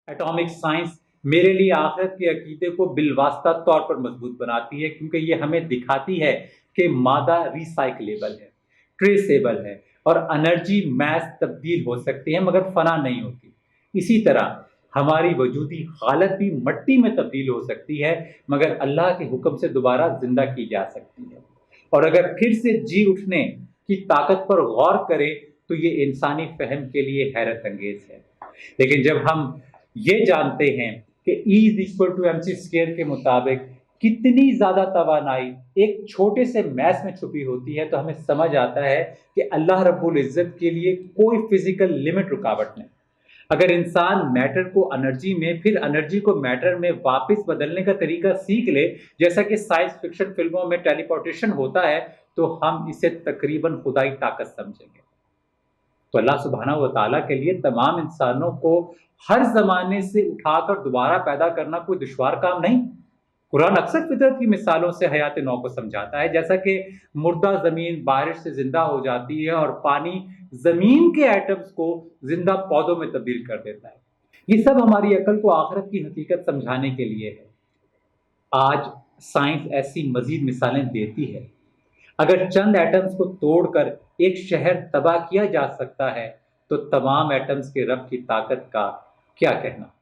Atomic science मेरे लिए आखिरत के अकीदे को बिलवास्ता तौर पर मजबूत बनाती है, क्योंकि ये हमें दिखाती है कि मादा रिसाइकलेबल है, ट्रेसेबल है और एनर्जी मैस तब्दील हो सकती है मगर फना नहीं होती। इसी तरह हमारी वजूदी हालत भी मिट्टी में तब्दील हो सकती है मगर अल्लाह के हुक्म से दोबारा जिंदा की जा सकती है। और अगर फिर से जी उठने की ताकत पर गौर करें तो ये इंसानी फहम के लिए हैरत अंगेज है। लेकिन जब हम ये जानते हैं कि E = mc² के मुताबिक कितनी ज्यादा तवानाई एक छोटे से मैस में छुपी होती है, तो हमें समझ आता है कि अल्लाह रब्बुल इज्जत के लिए कोई फिजिकल लिमिट रुकावट नहीं। अगर इंसान मैटर को एनर्जी में, फिर एनर्जी को मैटर में वापस बदलने का तरीका सीख ले, जैसा कि साइंस फिक्शन फिल्मों में टेलीपोर्टेशन होता है, तो हम इसे तकरीबन खुदाई ताकत समझेंगे। तो अल्लाह सुब्हानहू व तआला के लिए तमाम इंसानों को हर जमाने से उठाकर दोबारा पैदा करना कोई दुश्वार काम नहीं। कुरान अक्सर फितरत की मिसालों से हयात नौ को समझाता है, जैसा कि मुर्दा जमीन बारिश से जिंदा हो जाती है और पानी जमीन के एटम्स को जिंदा पौधों में तब्दील कर देता है। ये सब हमारी अकल को आखिरत की हकीकत समझाने के लिए है। आज साइंस ऐसी मजीद मिसालें देती है। अगर चंद एटम्स को तोड़कर एक शहर तबाह किया जा सकता है, तो तमाम एटम्स के रब की ताकत का क्या कहना।